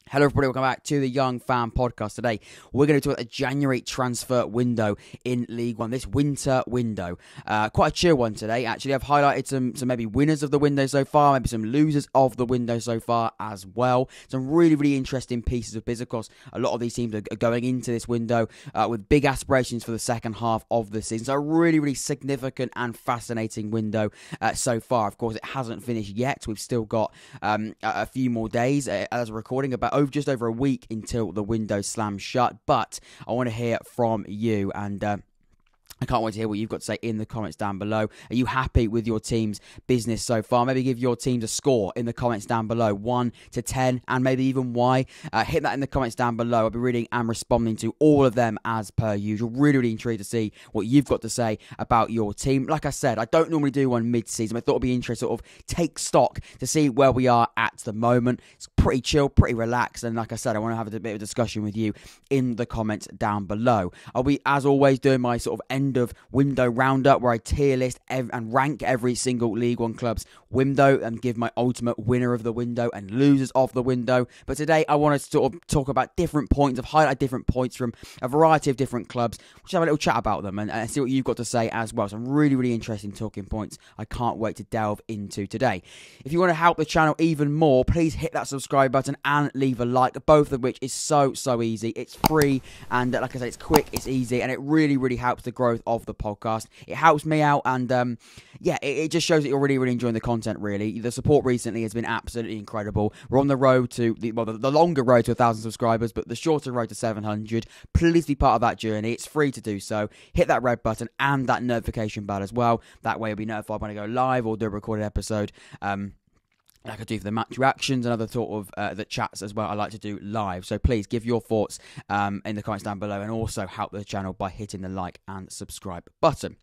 Hello everybody, welcome back to the Young Fan Podcast. Today, we're going to talk about the January transfer window in League One, this winter window. Quite a chill one today, actually. I've highlighted some maybe winners of the window so far, maybe some losers of the window so far as well. Some really interesting pieces of business. Of course, a lot of these teams are going into this window with big aspirations for the second half of the season. So a really significant and fascinating window so far. Of course, it hasn't finished yet. We've still got a few more days as we're recording, about just over a week until the window slams shut. But I want to hear from you, and I can't wait to hear what you've got to say in the comments down below. Are you happy with your team's business so far? Maybe give your teams a score in the comments down below, 1 to 10, and maybe even why. Hit that in the comments down below. I'll be reading and responding to all of them as per usual. Really intrigued to see what you've got to say about your team. Like I said, I don't normally do one mid-season. I thought it'd be interesting to sort of take stock to see where we are at the moment. It's pretty chill, pretty relaxed, and like I said, I want to have a bit of a discussion with you in the comments down below. I'll be, as always, doing my sort of end of window roundup where I tier list and rank every single League One club's window and give my ultimate winner of the window and losers of the window. But today I want to sort of talk about different points, highlight different points from a variety of different clubs. We'll just have a little chat about them and see what you've got to say as well. So I'm really interested in talking points I can't wait to delve into today. If you want to help the channel even more, please hit that subscribe button and leave a like, both of which is so easy. It's free, and like I said, it's quick, it's easy, and it really helps the growth of the podcast. It helps me out, and yeah, it just shows that you're really enjoying the content. Really, the support recently has been absolutely incredible. We're on the road to the longer road to 1,000 subscribers, but the shorter road to 700. Please be part of that journey. It's free to do so. Hit that red button and that notification bell as well. That way you'll be notified when I go live or do a recorded episode. Like I do for the match reactions and other sort of the chats as well. I like to do live. So please give your thoughts in the comments down below, and also help the channel by hitting the like and subscribe button.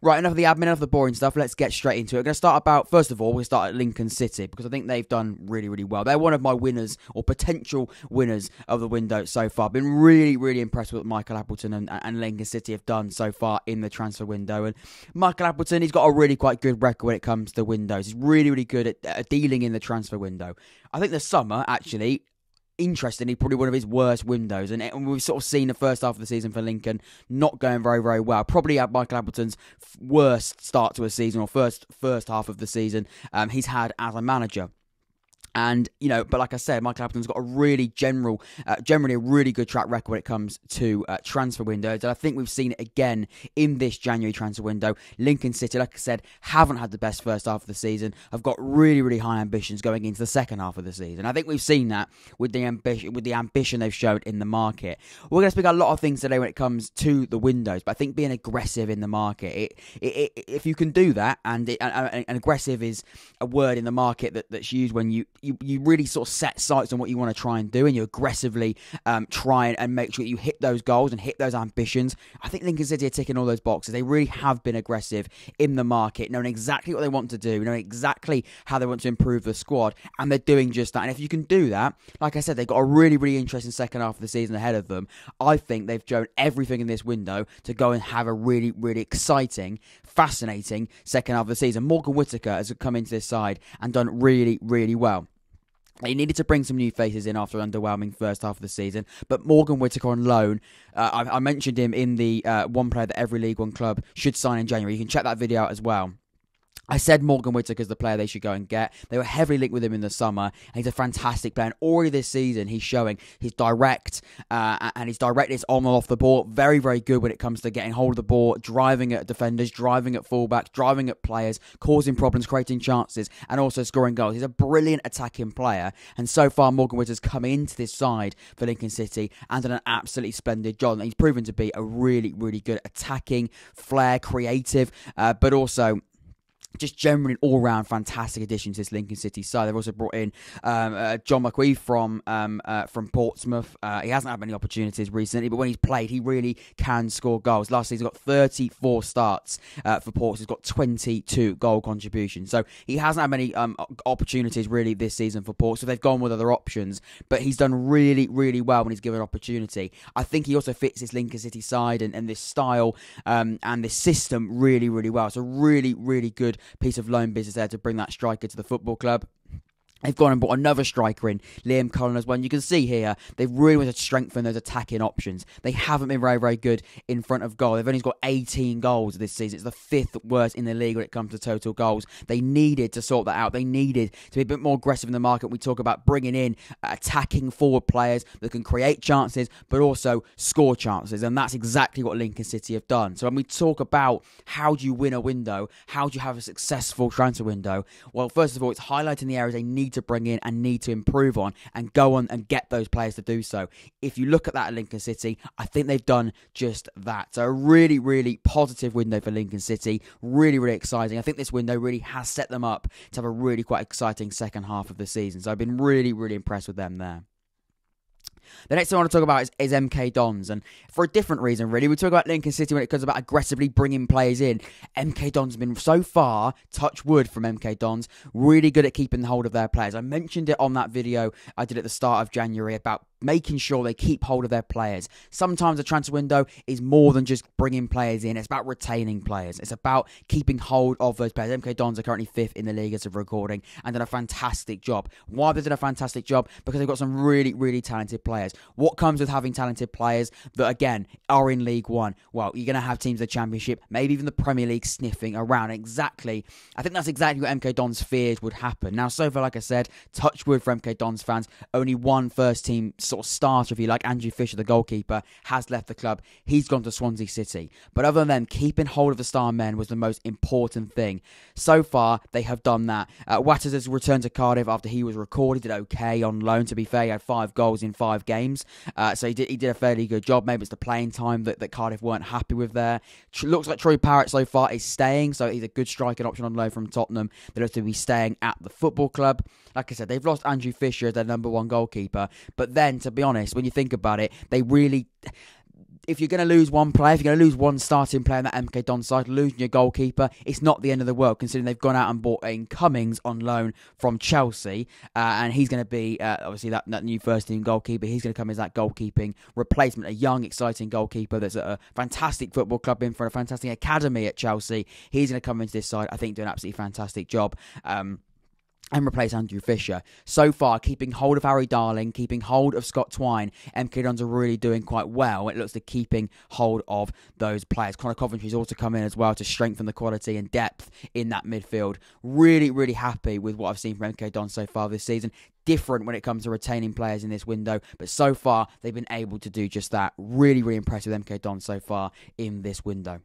Right, enough of the admin, enough of the boring stuff. Let's get straight into it. We're going to start about, first of all, we'll start at Lincoln City, because I think they've done really well. They're one of my winners, or potential winners, of the window so far. Been really impressed with what Michael Appleton and Lincoln City have done so far in the transfer window. And Michael Appleton, he's got a really quite good record when it comes to windows. He's really good at dealing in the transfer window. I think the summer, actually, interestingly, probably one of his worst windows, and we've sort of seen the first half of the season for Lincoln not going very well. Probably at Michael Appleton's worst start to a season, or first half of the season he's had as a manager. And, you know, but like I said, Michael Appleton's got a really generally a really good track record when it comes to transfer windows. And I think we've seen it again in this January transfer window. Lincoln City, like I said, haven't had the best first half of the season. Have got really high ambitions going into the second half of the season. I think we've seen that with the ambition they've shown in the market. We're going to speak a lot of things today when it comes to the windows, but I think being aggressive in the market, if you can do that, and aggressive is a word in the market that's used when you really sort of set sights on what you want to try and do, and you aggressively try and make sure that you hit those goals and hit those ambitions. I think Lincoln City are ticking all those boxes. They really have been aggressive in the market, knowing exactly what they want to do, knowing exactly how they want to improve the squad, and they're doing just that. And if you can do that, like I said, they've got a really interesting second half of the season ahead of them. I think they've shown everything in this window to go and have a really exciting, fascinating second half of the season. Morgan Whittaker has come into this side and done really well. They needed to bring some new faces in after an underwhelming first half of the season, but Morgan Whittaker on loan, I mentioned him in the one player that every League One club should sign in January. You can check that video out as well. I said Morgan Whittaker is the player they should go and get. They were heavily linked with him in the summer, and he's a fantastic player. And already this season, he's showing his direct and his directness on and off the ball. Very good when it comes to getting hold of the ball, driving at defenders, driving at fullbacks, driving at players, causing problems, creating chances, and also scoring goals. He's a brilliant attacking player, and so far Morgan Whittaker's come into this side for Lincoln City and done an absolutely splendid job. And he's proven to be a really good attacking, flair, creative, but also just generally an all-round fantastic addition to this Lincoln City side. They've also brought in John McQueen from Portsmouth. He hasn't had many opportunities recently, but when he's played, he really can score goals. Last season, he's got 34 starts for Portsmouth. He's got 22 goal contributions. So he hasn't had many opportunities really this season for Portsmouth. So they've gone with other options, but he's done really well when he's given an opportunity. I think he also fits this Lincoln City side and this style and this system really well. So really good piece of loan business there to bring that striker to the football club. They've gone and brought another striker in, Liam Cullen as well. And you can see here, they've really wanted to strengthen those attacking options. They haven't been very, very good in front of goal. They've only got 18 goals this season. It's the 5th worst in the league when it comes to total goals. They needed to sort that out. They needed to be a bit more aggressive in the market. We talk about bringing in attacking forward players that can create chances, but also score chances. And that's exactly what Lincoln City have done. So when we talk about how do you win a window, how do you have a successful transfer window, well, first of all, it's highlighting the areas they need to bring in and need to improve on and go on and get those players to do so. If you look at that at Lincoln City, I think they've done just that. So a really, really positive window for Lincoln City. Really, really exciting. I think this window really has set them up to have a really quite exciting second half of the season. So I've been really, really impressed with them there. The next thing I want to talk about is MK Dons, and for a different reason, really. We talk about Lincoln City when it comes about aggressively bringing players in. MK Dons have been so far, touch wood from MK Dons, really good at keeping hold of their players. I mentioned it on that video I did at the start of January about making sure they keep hold of their players. Sometimes a transfer window is more than just bringing players in. It's about retaining players. It's about keeping hold of those players. MK Dons are currently 5th in the league as of recording and done a fantastic job. Why have they done a fantastic job? Because they've got some really, really talented players. What comes with having talented players that, again, are in League One? Well, you're going to have teams in the Championship, maybe even the Premier League sniffing around. Exactly. I think that's exactly what MK Dons feared would happen. Now, so far, like I said, touch wood for MK Dons fans, only one first team sort of starter, if you like. Andrew Fisher, the goalkeeper, has left the club. He's gone to Swansea City. But other than them, keeping hold of the star men was the most important thing. So far, they have done that. Watters has returned to Cardiff after he was recorded. Did okay on loan, to be fair. He had 5 goals in 5 games. So he did a fairly good job. Maybe it's the playing time that Cardiff weren't happy with there. Looks like Troy Parrott so far is staying, so he's a good striking option on loan from Tottenham. They looks to be staying at the football club. Like I said, they've lost Andrew Fisher as their number 1 goalkeeper. But then, to be honest, when you think about it, they really... If you're going to lose one player, if you're going to lose one starting player in that MK Dons side, losing your goalkeeper, it's not the end of the world, considering they've gone out and bought in Cummings on loan from Chelsea, and he's going to be, obviously, that new first-team goalkeeper. He's going to come as that goalkeeping replacement, a young, exciting goalkeeper that's at a fantastic football club in for a fantastic academy at Chelsea. He's going to come into this side, I think, do an absolutely fantastic job. And replace Andrew Fisher. So far, keeping hold of Harry Darling, keeping hold of Scott Twine, MK Dons are really doing quite well. It looks like keeping hold of those players. Connor Coventry's also come in as well to strengthen the quality and depth in that midfield. Really, really happy with what I've seen from MK Dons so far this season. Different when it comes to retaining players in this window, but so far, they've been able to do just that. Really, really impressed with MK Dons so far in this window.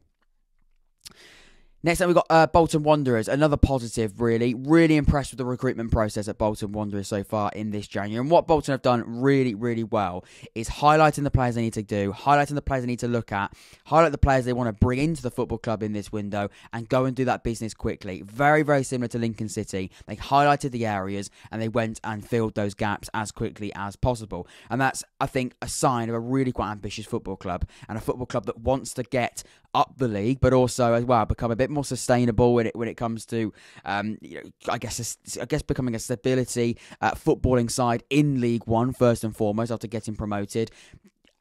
Next up, we've got Bolton Wanderers. Another positive, really. Really impressed with the recruitment process at Bolton Wanderers so far in this January. And what Bolton have done really, really well is highlighting the players they need to do, highlighting the players they need to look at, highlight the players they want to bring into the football club in this window, and go and do that business quickly. Very, very similar to Lincoln City. They highlighted the areas, and they went and filled those gaps as quickly as possible. And that's, I think, a sign of a really quite ambitious football club, and a football club that wants to get up the league, but also as well become a bit more sustainable when it comes to, I guess becoming a stability footballing side in League One first and foremost after getting promoted.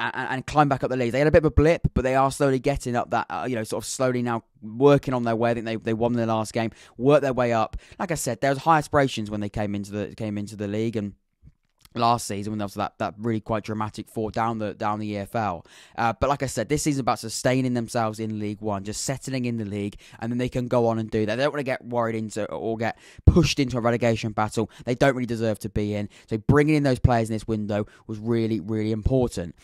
And climb back up the league. They had a bit of a blip, but they are slowly getting up that, sort of slowly now working on their way. I think they won their last game, worked their way up. Like I said, there was high aspirations when they came into the league, and last season when there was that really quite dramatic fall down the EFL. But like I said, this season is about sustaining themselves in League One, just settling in the league, and then they can go on and do that. They don't want to get worried into or get pushed into a relegation battle they don't really deserve to be in. So bringing in those players in this window was really, really important.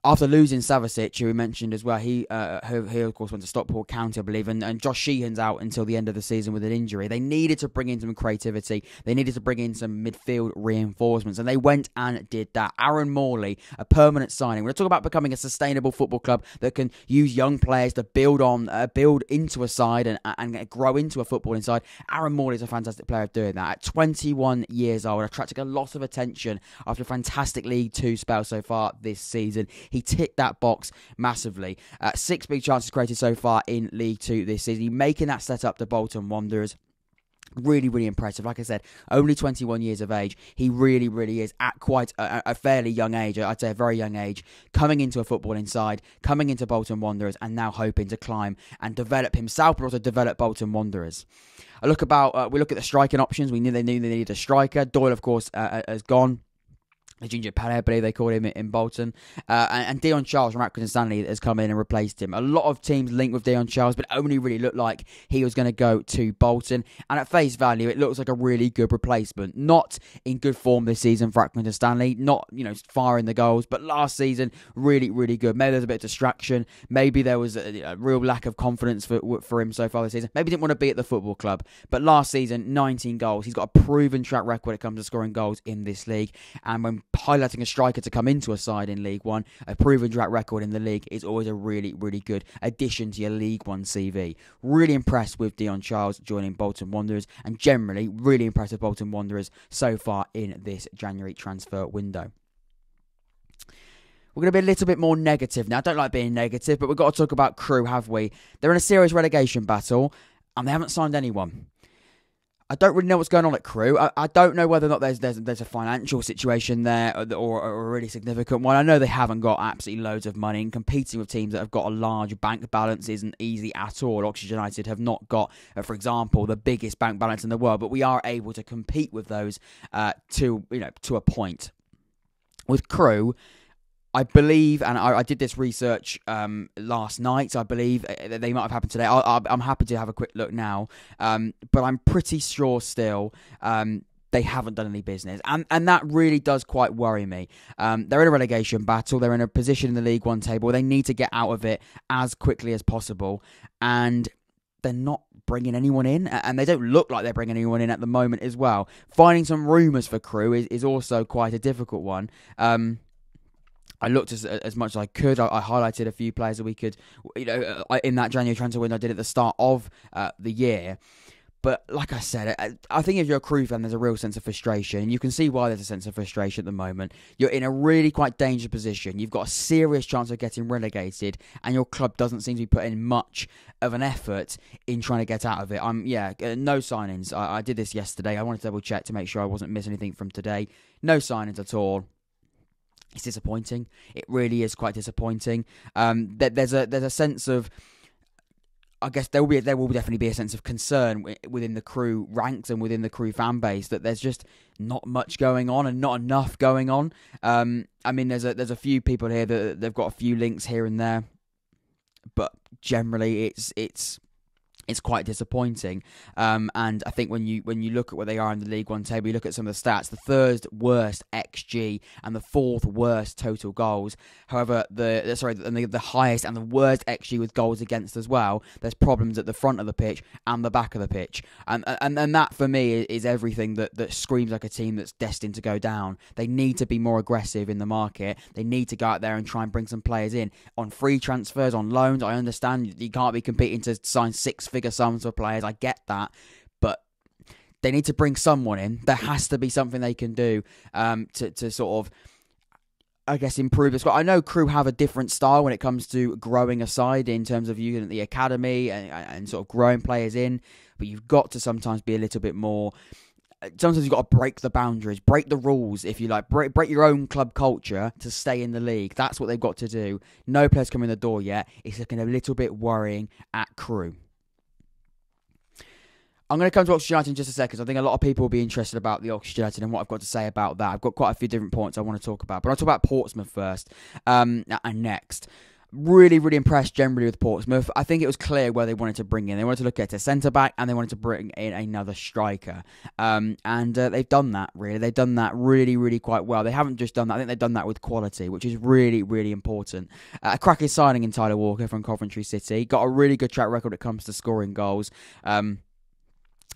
After losing Savasic, who we mentioned as well, he of course went to Stockport County, I believe, and Josh Sheehan's out until the end of the season with an injury. They needed to bring in some creativity. They needed to bring in some midfield reinforcements, and they went and did that. Aaron Morley, a permanent signing. We're talking about becoming a sustainable football club that can use young players to build into a side and grow into a footballing side. Aaron Morley is a fantastic player of doing that. At 21 years old, attracting a lot of attention after a fantastic League Two spell so far this season. He ticked that box massively. 6 big chances created so far in League Two this season. He's making that step up to Bolton Wanderers. Really, really impressive. Like I said, only 21 years of age. He really, really is at quite a fairly young age. I'd say a very young age. Coming into a footballing side, coming into Bolton Wanderers, and now hoping to climb and develop himself, but also develop Bolton Wanderers. We look at the striking options. We knew they needed a striker. Doyle, of course, has gone. The Ginger Pele, I believe they called him in Bolton. And Dion Charles from Accrington Stanley has come in and replaced him. A lot of teams linked with Dion Charles, but it only really looked like he was going to go to Bolton. And at face value, it looks like a really good replacement. Not in good form this season for Accrington Stanley. Not, firing the goals. But last season, really, really good. Maybe there's a bit of distraction. Maybe there was a real lack of confidence for him so far this season. Maybe he didn't want to be at the football club. But last season, 19 goals. He's got a proven track record when it comes to scoring goals in this league. And when highlighting a striker to come into a side in League One, a proven track record in the league is always a really, really good addition to your League One CV. Really impressed with Dion Charles joining Bolton Wanderers, and generally really impressed with Bolton Wanderers so far in this January transfer window. We're going to be a little bit more negative now. I don't like being negative, but we've got to talk about Crewe, have we? They're in a serious relegation battle, and they haven't signed anyone. I don't really know what's going on at Crewe. I don't know whether or not there's a financial situation there or a really significant one. I know they haven't got absolutely loads of money, and competing with teams that have got a large bank balance isn't easy at all. Oxford United have not got, for example, the biggest bank balance in the world, but we are able to compete with those to a point. With Crewe, I believe, and I did this research last night, so I believe they might have happened today. I'm happy to have a quick look now, but I'm pretty sure still they haven't done any business, and that really does quite worry me. They're in a relegation battle. They're in a position in the League One table. They need to get out of it as quickly as possible, and they're not bringing anyone in, and they don't look like they're bringing anyone in at the moment as well. Finding some rumours for Crewe is also quite a difficult one. I looked as much as I could. I highlighted a few players that we could, in that January transfer window I did at the start of the year. But like I said, I think if you're a Crewe fan, there's a real sense of frustration. You can see why there's a sense of frustration at the moment. You're in a really quite dangerous position. You've got a serious chance of getting relegated, and your club doesn't seem to be putting much of an effort in trying to get out of it. No signings. I did this yesterday. I wanted to double check to make sure I wasn't missing anything from today. No signings at all. It's disappointing. It really is quite disappointing. There's a sense of, I guess there will definitely be a sense of concern within the Crewe ranks and within the Crewe fan base that there's just not much going on and not enough going on. There's a few people here that they've got a few links here and there, but generally it's quite disappointing. And I think when you look at where they are in the League One table, you look at some of the stats, the third worst XG and the fourth worst total goals. However, the highest and the worst XG with goals against as well. There's problems at the front of the pitch and the back of the pitch. And that for me is everything that screams like a team that's destined to go down. They need to be more aggressive in the market. They need to go out there and try and bring some players in on free transfers, on loans. I understand you can't be competing to sign six-figure sums for players. I get that, but they need to bring someone in. There has to be something they can do to sort of, I guess, improve the squad. I know Crewe have a different style when it comes to growing a side in terms of using the academy and sort of growing players in, but you've got to sometimes be a little bit more. Sometimes you've got to break the boundaries, break the rules, if you like, break your own club culture to stay in the league. That's what they've got to do. No players come in the door yet. It's looking a little bit worrying at Crewe. I'm going to come to Oxford United in just a second. I think a lot of people will be interested about the Oxford United and what I've got to say about that. I've got quite a few different points I want to talk about. But I'll talk about Portsmouth first and next. Really, really impressed generally with Portsmouth. I think it was clear where they wanted to bring in. They wanted to look at a centre-back and they wanted to bring in another striker. And they've done that, really. They've done that really, really quite well. They haven't just done that. I think they've done that with quality, which is really, really important. A cracking signing in Tyler Walker from Coventry City. Got a really good track record when it comes to scoring goals.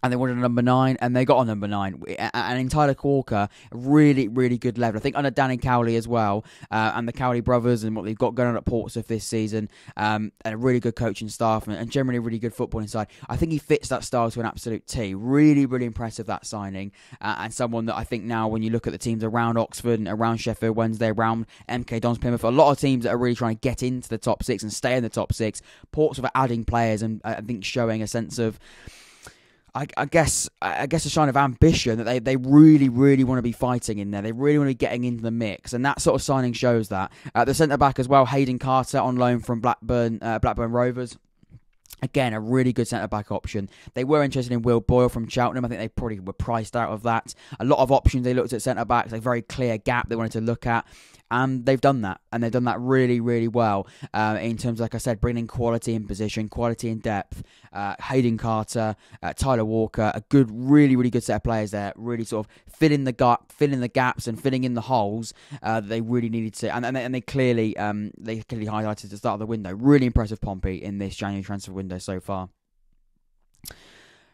And they wanted a number 9, and they got a number 9. And in Tyler Walker, really, really good level. I think under Danny Cowley as well, and the Cowley brothers and what they've got going on at Portsmouth this season, and a really good coaching staff, and generally a really good footballing side. I think he fits that style to an absolute T. Really, really impressive, that signing. And someone that I think now, when you look at the teams around Oxford and around Sheffield Wednesday, around MK Dons Plymouth, a lot of teams that are really trying to get into the top 6 and stay in the top 6, Portsmouth are adding players and I think showing a sense of, I guess a sign of ambition that they really, really want to be fighting in there. They really want to be getting into the mix, and that sort of signing shows that. The centre back as well, Hayden Carter on loan from Blackburn Rovers. Again, a really good centre-back option. They were interested in Will Boyle from Cheltenham. I think they probably were priced out of that. A lot of options they looked at centre-backs, a very clear gap they wanted to look at. And they've done that. And they've done that really, really well in terms of, like I said, bringing quality in position, quality in depth. Hayden Carter, Tyler Walker, a good, really, really good set of players there. Really sort of filling the gaps and filling in the holes that they really needed to. And they clearly highlighted at the start of the window. Really impressive Pompey in this January transfer window so far.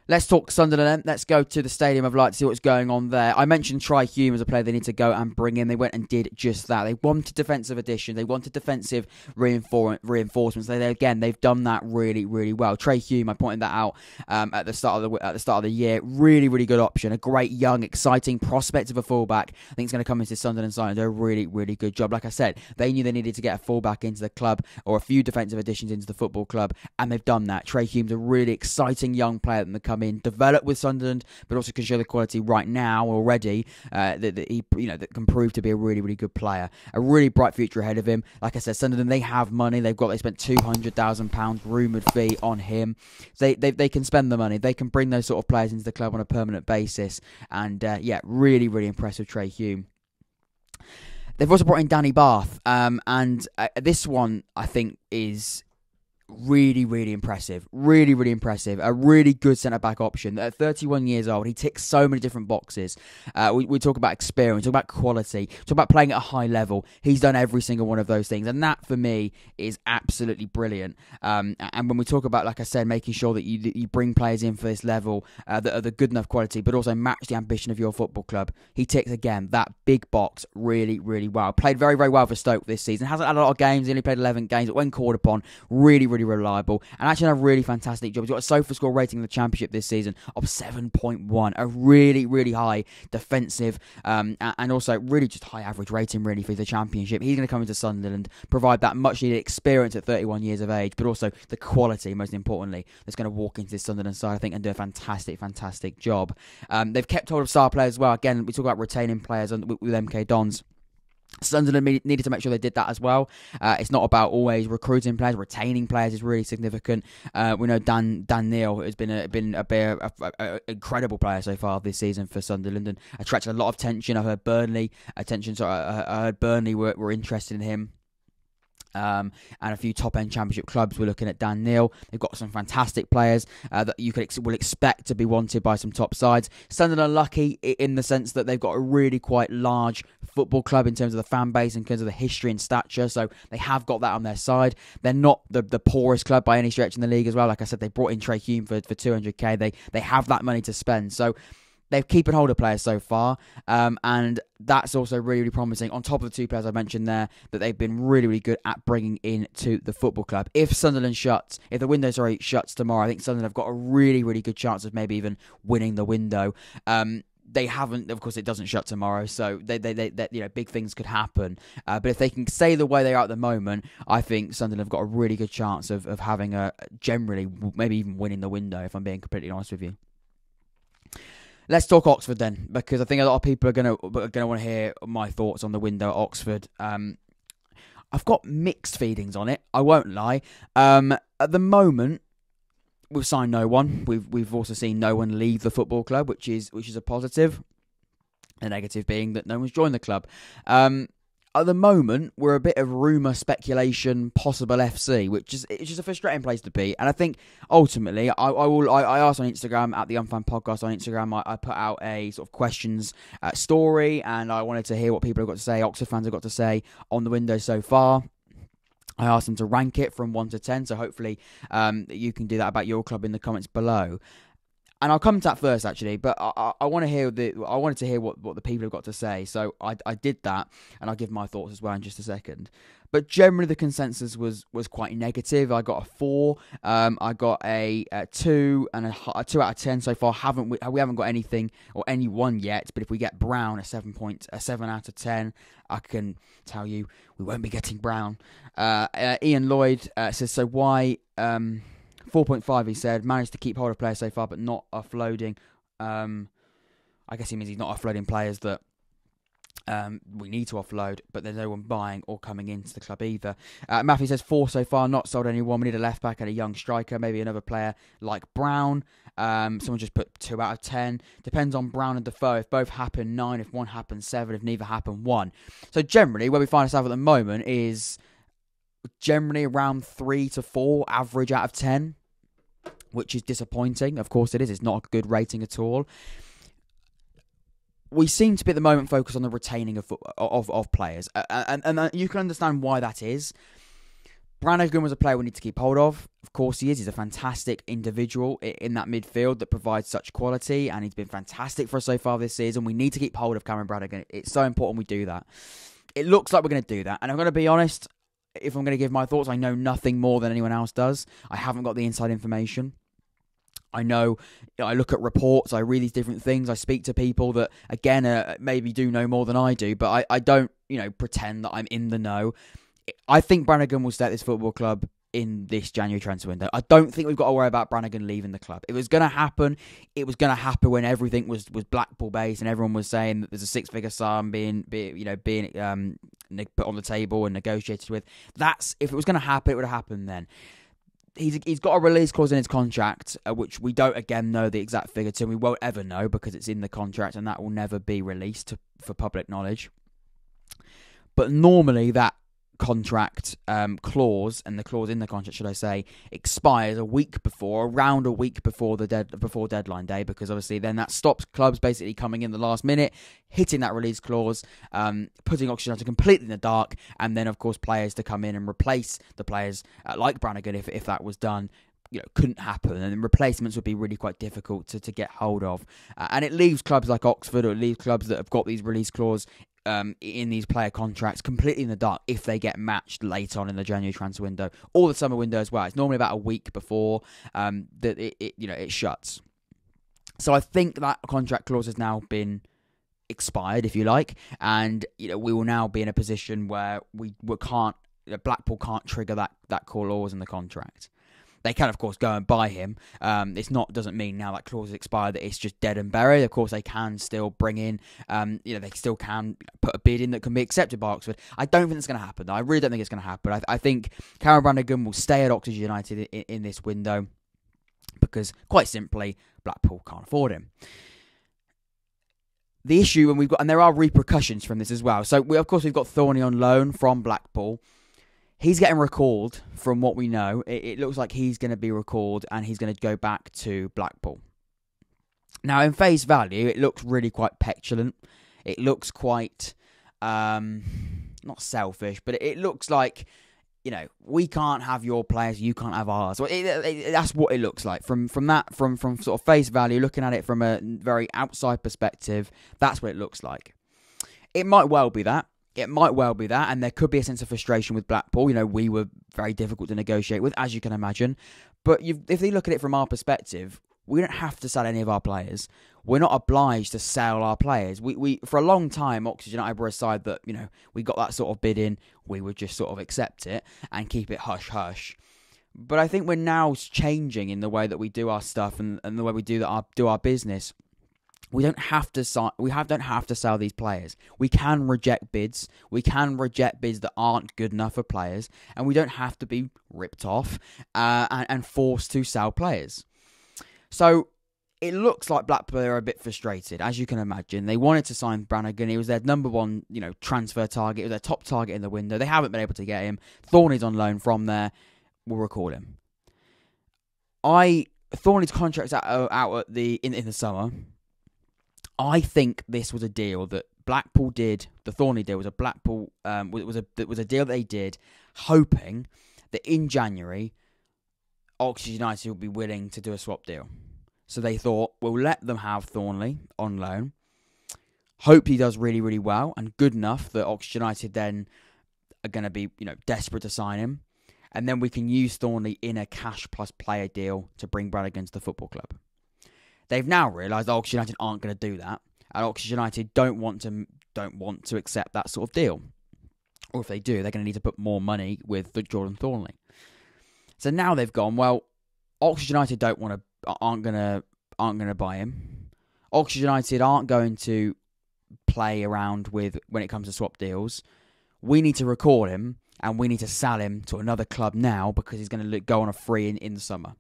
Let's talk Sunderland. Let's go to the Stadium of Light to see what's going on there. I mentioned Try Hume as a player they need to go and bring in. They went and did just that. They wanted defensive addition. They wanted defensive reinforcements. They've done that really, really well. Try Hume, I pointed that out at the start of the year. Really, really good option. A great young, exciting prospect of a fullback. I think it's going to come into Sunderland side and do a really, really good job. Like I said, they knew they needed to get a fullback into the club or a few defensive additions into the football club, and they've done that. Try Hume's a really exciting young player that come in, develop with Sunderland, but also can show the quality right now already that can prove to be a really, really good player. A really bright future ahead of him. Like I said, Sunderland, they have money. They spent £200,000 rumoured fee on him. They can spend the money. They can bring those sort of players into the club on a permanent basis. And really, really impressive, Try Hume. They've also brought in Danny Bath, and this one I think is really, really impressive. Really, really impressive. A really good centre-back option. At 31 years old, he ticks so many different boxes. We talk about experience, talk about quality, talk about playing at a high level. He's done every single one of those things, and that, for me, is absolutely brilliant. And when we talk about, like I said, making sure that you bring players in for this level that are the good enough quality, but also match the ambition of your football club, he ticks, again, that big box really, really well. Played very, very well for Stoke this season. Hasn't had a lot of games. He only played 11 games, but when called upon, really, really reliable, and actually done a really fantastic job. He's got a SofaScore rating in the Championship this season of 7.1, a really, really high defensive and also really just high average rating really for the Championship. He's going to come into Sunderland, provide that much needed experience at 31 years of age, but also the quality, most importantly, that's going to walk into this Sunderland side, I think, and do a fantastic, fantastic job. They've kept hold of star players as well. Again, we talk about retaining players with MK Dons. Sunderland needed to make sure they did that as well. It's not about always recruiting players. Retaining players is really significant. We know Dan Neil has been an incredible player so far this season for Sunderland and attracted a lot of attention. I heard Burnley were interested in him. And a few top-end Championship clubs were looking at Dan Neil. They've got some fantastic players that you will expect to be wanted by some top sides. Sunderland are lucky in the sense that they've got a really quite large football club in terms of the fan base, in terms of the history and stature, so they have got that on their side. They're not the poorest club by any stretch in the league as well. Like I said, they brought in Try Hume for 200k. They have that money to spend, so they've keeping hold of players so far, and that's also really, really promising. On top of the two players I mentioned there, that they've been really, really good at bringing into the football club. If the window shuts tomorrow, I think Sunderland have got a really, really good chance of maybe even winning the window. They haven't, of course, it doesn't shut tomorrow, so they big things could happen. But if they can stay the way they are at the moment, I think Sunderland have got a really good chance of having generally maybe even winning the window, if I'm being completely honest with you. Let's talk Oxford then, because I think a lot of people are gonna want to hear my thoughts on the window at Oxford. I've got mixed feelings on it. I won't lie. At the moment, we've signed no one. We've also seen no one leave the football club, which is a positive. The negative being that no one's joined the club. At the moment, we're a bit of rumour, speculation, possible FC, which is a frustrating place to be. And I think ultimately, I asked on Instagram at the Unfan Podcast on Instagram. I put out a sort of questions story, and I wanted to hear what people have got to say. Oxford fans have got to say on the window so far. I asked them to rank it from 1 to 10, so hopefully you can do that about your club in the comments below. And I'll come to that first, actually, but I wanted to hear what the people have got to say. So I did that, and I'll give my thoughts as well in just a second. But generally, the consensus was quite negative. I got a 4. I got a 2 and a 2 out of 10 so far. We haven't got anything or anyone yet. But if we get Browne, a 7 out of 10, I can tell you we won't be getting Browne. Ian Lloyd says, so why 4.5, he said, managed to keep hold of players so far, but not offloading. I guess he means he's not offloading players that we need to offload, but there's no one buying or coming into the club either. Matthew says 4 so far, not sold anyone. We need a left back and a young striker, maybe another player like Browne. Someone just put 2 out of 10. Depends on Browne and Defoe. If both happen, 9. If one happens, 7. If neither happen, 1. So generally, where we find ourselves at the moment is generally around 3 to 4 average out of 10, which is disappointing. Of course it is. It's not a good rating at all. We seem to be at the moment focused on the retaining of players, and you can understand why that is. Brannagan was a player we need to keep hold of. Of course he is. He's a fantastic individual in that midfield that provides such quality, and he's been fantastic for us so far this season. We need to keep hold of Cameron Brannagan. It's so important we do that. It looks like we're going to do that, and I'm going to be honest, if I'm going to give my thoughts, I know nothing more than anyone else does. I haven't got the inside information. I know, I look at reports, I read these different things, I speak to people that, again, maybe do know more than I do, but I don't, pretend that I'm in the know. I think Brannagan will stay at this football club in this January transfer window. I don't think we've got to worry about Brannagan leaving the club. It was going to happen. It was going to happen when everything was Blackpool based and everyone was saying that there's a 6-figure sum being put on the table and negotiated with. If it was going to happen, it would have happened then. He's got a release clause in his contract, which we don't, again, know the exact figure to. We won't ever know because it's in the contract and that will never be released for public knowledge. But normally that contract clause, and the clause in the contract, should I say, expires around a week before deadline day, because obviously then that stops clubs basically coming in the last minute, hitting that release clause, putting Oxford United completely in the dark, and then of course players to come in and replace the players like Brannagan if that was done. Couldn't happen, and replacements would be really quite difficult to get hold of, and it leaves clubs like Oxford, or it leaves clubs that have got these release clause in these player contracts completely in the dark if they get matched late on in the January transfer window or the summer window as well. It's normally about a week before that it shuts. So I think that contract clause has now been expired, if you like, and we will now be in a position where Blackpool can't trigger that clause in the contract. They can, of course, go and buy him. Doesn't mean now that clause is expired that it's just dead and buried. Of course, they can still bring in, they still can put a bid in that can be accepted by Oxford. I don't think it's going to happen, though. I really don't think it's going to happen. I think Cameron Brannagan will stay at Oxford United in this window because, quite simply, Blackpool can't afford him. The issue, and there are repercussions from this as well. So, we've got Thornley on loan from Blackpool. He's getting recalled, from what we know. It looks like he's going to be recalled and he's going to go back to Blackpool. Now, in face value, it looks really quite petulant. It looks quite, not selfish, but it looks like, we can't have your players, you can't have ours. That's what it looks like. From sort of face value, looking at it from a very outside perspective, that's what it looks like. It might well be that. And there could be a sense of frustration with Blackpool. We were very difficult to negotiate with, as you can imagine. But if they look at it from our perspective, we don't have to sell any of our players. We're not obliged to sell our players. We for a long time, Oxford United were a side that, we got that sort of bid in, we would just sort of accept it and keep it hush-hush. But I think we're now changing in the way that we do our stuff and the way we do our business. We don't have to sell these players. We can reject bids. We can reject bids that aren't good enough for players, and we don't have to be ripped off and forced to sell players. So it looks like Blackpool are a bit frustrated, as you can imagine. They wanted to sign Brannagan. He was their number one, transfer target. It was their top target in the window. They haven't been able to get him. Thornley's on loan from there. We'll recall him. Thornley's contract's out at in the summer. I think this was a deal that Blackpool did. The Thornley deal was a Blackpool was a deal that they did, hoping that in January, Oxford United would be willing to do a swap deal. So they thought, we'll let them have Thornley on loan. Hope he does really, really well and good enough that Oxford United then are going to be, desperate to sign him, and then we can use Thornley in a cash plus player deal to bring Brannagan to the football club. They've now realised Oxford United aren't going to do that, and Oxford United don't want to accept that sort of deal. Or if they do, they're going to need to put more money with Jordan Thornley. So now they've gone, well, Oxford United aren't gonna buy him. Oxford United aren't going to play around with when it comes to swap deals. We need to recall him, and we need to sell him to another club now because he's going to go on a free in the summer.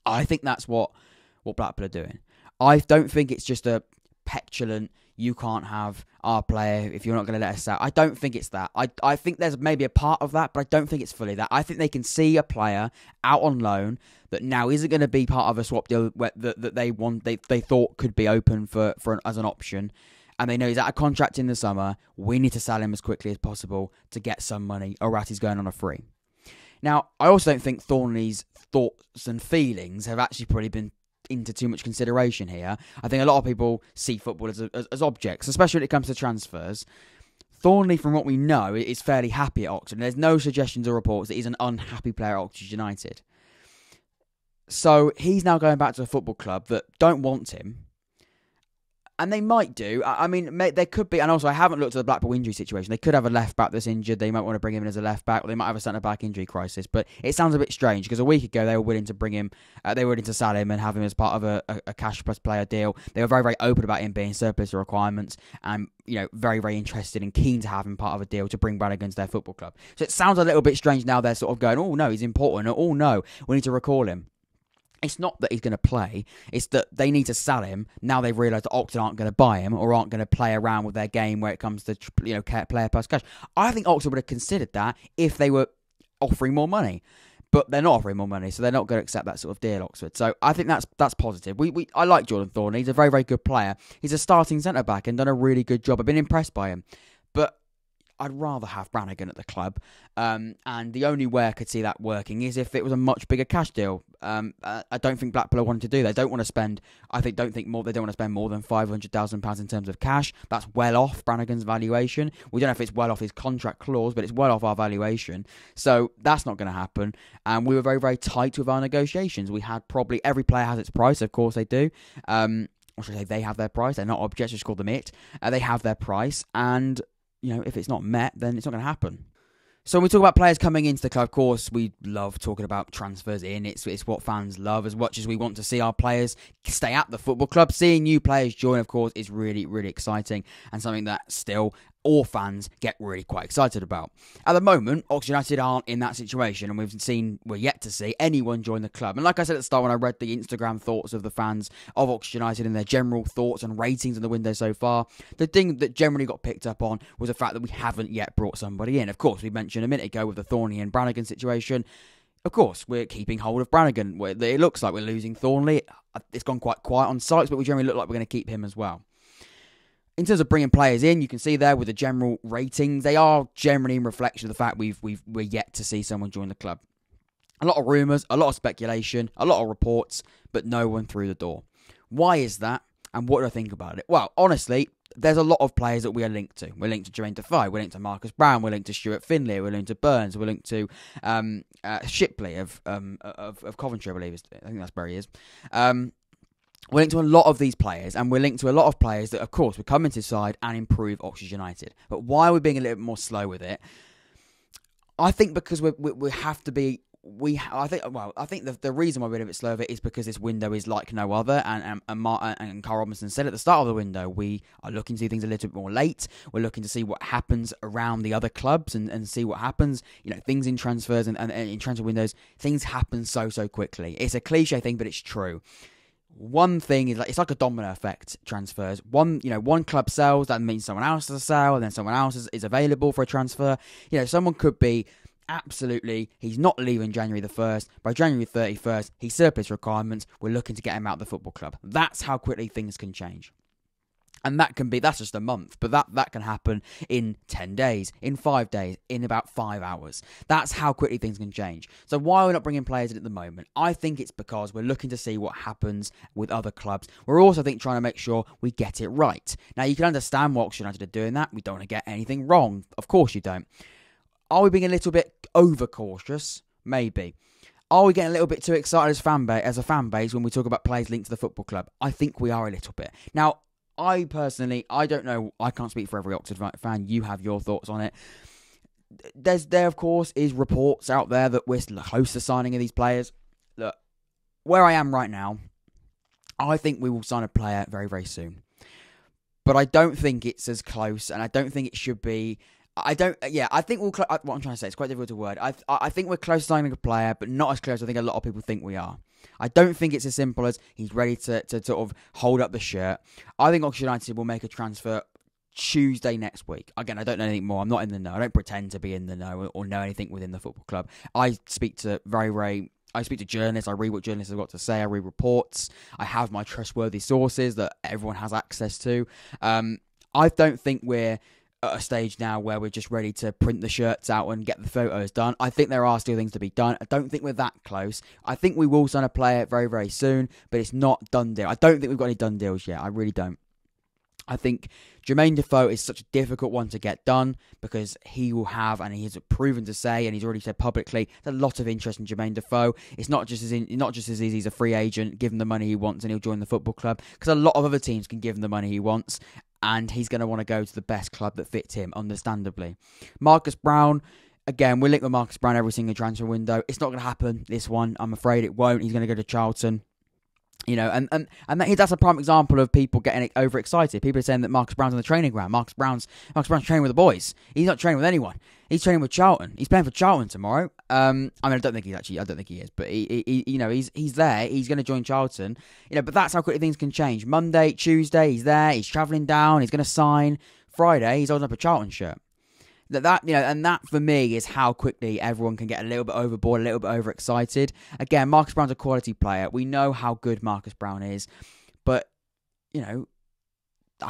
I think that's what Blackpool are doing. I don't think it's just a petulant, you can't have our player if you're not going to let us out. I don't think it's that. I think there's maybe a part of that, but I don't think it's fully that. I think they can see a player out on loan that now isn't going to be part of a swap deal that they thought could be open as an option. And they know he's out of contract in the summer. We need to sell him as quickly as possible to get some money, or else he's going on a free. Now, I also don't think Thornley's thoughts and feelings have actually probably been into too much consideration here. I think a lot of people see football as objects, especially when it comes to transfers. Thornley, from what we know, is fairly happy at Oxford. There's no suggestions or reports that he's an unhappy player at Oxford United. So he's now going back to a football club that don't want him. And they might do. I mean, there could be, and also I haven't looked at the Blackpool injury situation. They could have a left back that's injured. They might want to bring him in as a left back, or they might have a centre back injury crisis. But it sounds a bit strange because a week ago they were willing to bring him, they were willing to sell him and have him as part of a cash plus player deal. They were very, very open about him being surplus to requirements, and very, very interested and keen to have him part of a deal to bring Brannagan to their football club. So it sounds a little bit strange now. They're sort of going, oh no, he's important. Oh no, we need to recall him. It's not that he's going to play. It's that they need to sell him. Now they've realised that Oxford aren't going to buy him or aren't going to play around with their game where it comes to player plus cash. I think Oxford would have considered that if they were offering more money. But they're not offering more money, so they're not going to accept that sort of deal, Oxford. So I think that's positive. I like Jordan Thornley. He's a very, very good player. He's a starting centre-back and done a really good job. I've been impressed by him. But I'd rather have Brannagan at the club, and the only way I could see that working is if it was a much bigger cash deal. I don't think Blackpool are wanting to do that. They don't want to spend. They don't want to spend more than £500,000 in terms of cash. That's well off Brannagan's valuation. We don't know if it's well off his contract clause, but it's well off our valuation. So that's not going to happen. And we were very, very tight with our negotiations. We had probably every player has its price. Of course they do. Or should I say they have their price? They're not objects. Just call them it. They have their price, and if it's not met, then it's not going to happen. So when we talk about players coming into the club, of course, we love talking about transfers in. It's what fans love as much as we want to see our players stay at the football club. Seeing new players join, of course, is really, really exciting and something that still all fans get really quite excited about. At the moment, Oxford United aren't in that situation, and we're yet to see anyone join the club. And like I said at the start when I read the Instagram thoughts of the fans of Oxford United and their general thoughts and ratings in the window so far, the thing that generally got picked up on was the fact that we haven't yet brought somebody in. Of course, we mentioned a minute ago with the Thornley and Brannagan situation. Of course, we're keeping hold of Brannagan. It looks like we're losing Thornley. It's gone quite quiet on sites, but we generally look like we're going to keep him as well. In terms of bringing players in, you can see there with the general ratings, they are generally in reflection of the fact we're yet to see someone join the club. A lot of rumours, a lot of speculation, a lot of reports, but no one through the door. Why is that? And what do I think about it? Well, honestly, there's a lot of players that we are linked to. We're linked to Jermain Defoe, we're linked to Marcus Browne, we're linked to Stuart Finlay, we're linked to Burns, we're linked to Shipley of Coventry, I believe. I think that's where he is. We're linked to a lot of these players, and we're linked to a lot of players that, of course, would come into his side and improve Oxford United. But why are we being a little bit more slow with it? I think because we have to be. I think the reason why we're a bit slow with it is because this window is like no other, and Carl Robinson said at the start of the window, we are looking to do things a little bit more late. We're looking to see what happens around the other clubs and see what happens. Things in transfers and in transfer windows, things happen so quickly. It's a cliche thing, but it's true. One thing is it's like a domino effect. Transfers. One club sells, that means someone else has a sale, and then someone else is available for a transfer. Someone could be absolutely, he's not leaving January the 1st. By January 31st, he's surplus requirements. We're looking to get him out of the football club. That's how quickly things can change. And that's just a month, but that can happen in 10 days, in 5 days, in about 5 hours. That's how quickly things can change. So why are we not bringing players in at the moment? I think it's because we're looking to see what happens with other clubs. We're also, trying to make sure we get it right. Now, you can understand why Oxford United are doing that. We don't want to get anything wrong. Of course you don't. Are we being a little bit overcautious? Maybe. Are we getting a little bit too excited as a fan base when we talk about players linked to the football club? I think we are a little bit. Now, I don't know. I can't speak for every Oxford fan. You have your thoughts on it. There, of course, is reports out there that we're close to signing of these players. Look, where I am right now, I think we will sign a player very, very soon. But I don't think it's as close, and I don't think it should be. I think we'll. What I'm trying to say, it's quite difficult to word. I think we're close to signing a player, but not as close as I think a lot of people think we are. I don't think it's as simple as he's ready to sort of hold up the shirt. I think Oxford United will make a transfer Tuesday next week. Again, I don't know anything more. I'm not in the know. I don't pretend to be in the know or know anything within the football club. I speak to journalists. I read what journalists have got to say. I read reports. I have my trustworthy sources that everyone has access to. I don't think we're at a stage now where we're just ready to print the shirts out and get the photos done. I think there are still things to be done. I don't think we're that close. I think we will sign a player very, very soon, but it's not done deal. I don't think we've got any done deals yet. I really don't. I think Jermain Defoe is such a difficult one to get done because he will have, and he has proven to say, and he's already said publicly, there's a lot of interest in Jermain Defoe. It's not just as easy as a free agent, give him the money he wants and he'll join the football club, because a lot of other teams can give him the money he wants, and he's going to want to go to the best club that fits him, understandably. Marcus Browne, again, we're linked with Marcus Browne every single transfer window. It's not going to happen, this one. I'm afraid it won't. He's going to go to Charlton. That's a prime example of people getting overexcited. People are saying that Marcus Browne's on the training ground. Marcus Browne's training with the boys. He's not training with anyone. He's training with Charlton. He's playing for Charlton tomorrow. I don't think he is, but he's there. He's going to join Charlton. But that's how quickly things can change. Monday, Tuesday, he's there. He's travelling down. He's going to sign. Friday, he's holding up a Charlton shirt. That for me is how quickly everyone can get a little bit overboard, a little bit overexcited. Again, Marcus Browne's a quality player. We know how good Marcus Browne is, but I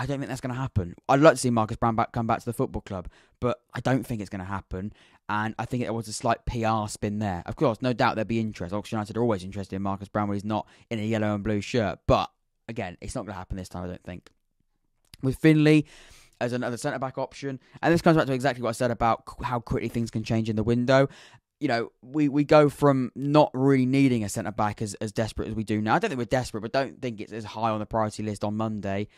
don't think that's going to happen. I'd like to see Marcus Browne come back to the football club, but I don't think it's going to happen. And I think there was a slight PR spin there. Of course, no doubt there'd be interest. Oxford United are always interested in Marcus Browne when he's not in a yellow and blue shirt. But again, it's not going to happen this time, I don't think. With Finley as another centre-back option. And this comes back to exactly what I said about how quickly things can change in the window. We go from not really needing a centre-back as desperate as we do now. I don't think we're desperate, but don't think it's as high on the priority list on Monday.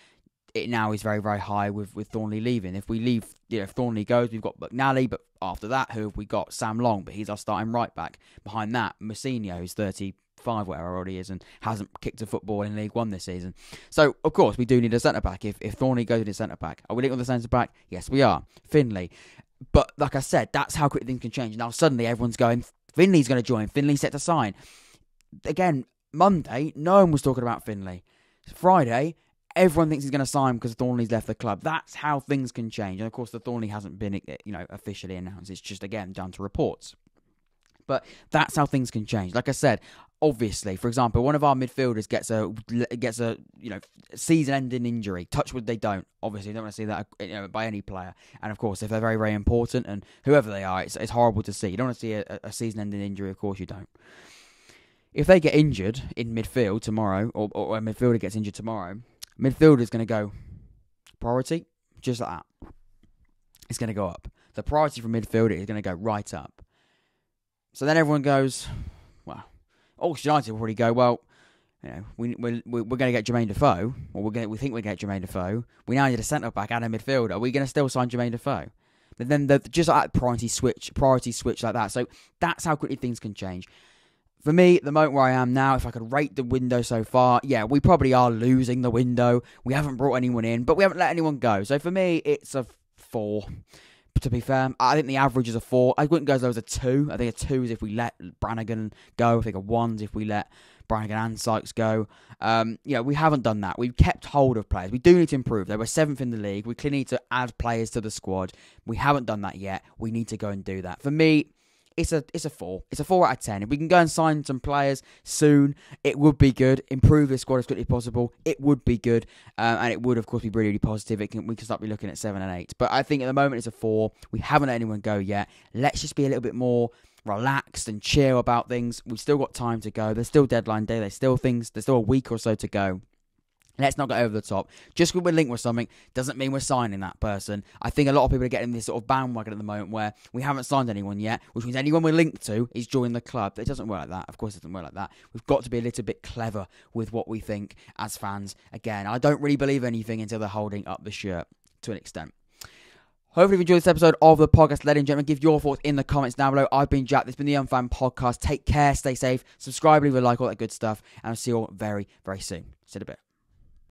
It now is very, very high with Thornley leaving. If we leave, if Thornley goes, we've got McNally, but after that, who have we got? Sam Long, but he's our starting right-back. Behind that, Mousinho, who's 35, whatever already is, and hasn't kicked a football in League One this season. So, of course, we do need a centre-back. If Thornley goes to the centre-back. Are we linked with the centre-back? Yes, we are. Finley. But, like I said, that's how quickly things can change. Now, suddenly, everyone's going, Finley's going to join. Finley's set to sign. Again, Monday, no one was talking about Finley. Friday, everyone thinks he's going to sign because Thornley's left the club. That's how things can change. And, of course, the Thornley hasn't been, officially announced. It's just, again, down to reports. But that's how things can change. Like I said, obviously, for example, one of our midfielders gets a season-ending injury. Touch wood, they don't. Obviously, you don't want to see that by any player. And of course, if they're very, very important, and whoever they are, it's horrible to see. You don't want to see a season-ending injury. Of course, you don't. If they get injured in midfield tomorrow, or a midfielder gets injured tomorrow, midfielder's going to go priority just like that. It's going to go up. The priority for midfielder is going to go right up. So then everyone goes, well, Oxford United will probably go, well, we're going to get Jermain Defoe, or we think we're going to get Jermain Defoe. We now need a centre-back and a midfielder. Are we going to still sign Jermain Defoe? But then just like that priority switch like that. So that's how quickly things can change. For me, the moment where I am now, if I could rate the window so far, yeah, we probably are losing the window. We haven't brought anyone in, but we haven't let anyone go. So for me, it's a 4. To be fair, I think the average is a 4. I wouldn't go as low as a 2. I think a 2 is if we let Brannagan go. I think a 1 is if we let Brannagan and Sykes go. We haven't done that. We've kept hold of players. We do need to improve. They were 7th in the league. We clearly need to add players to the squad. We haven't done that yet. We need to go and do that. For me, it's a 4. It's a 4 out of 10. If we can go and sign some players soon, it would be good. Improve the squad as quickly as possible. It would be good. And it would, of course, be really, really positive. We can start be looking at 7 and 8. But I think at the moment it's a 4. We haven't let anyone go yet. Let's just be a little bit more relaxed and chill about things. We've still got time to go. There's still deadline day. There's still a week or so to go. Let's not go over the top. Just because we're linked with something doesn't mean we're signing that person. I think a lot of people are getting this sort of bandwagon at the moment where we haven't signed anyone yet, which means anyone we're linked to is joining the club. It doesn't work like that. Of course it doesn't work like that. We've got to be a little bit clever with what we think as fans. Again, I don't really believe anything until they're holding up the shirt to an extent. Hopefully you've enjoyed this episode of the podcast. Ladies and gentlemen, give your thoughts in the comments down below. I've been Jack. This has been the Young Fan Podcast. Take care, stay safe, subscribe, leave a like, all that good stuff. And I'll see you all very, very soon. See you in a bit.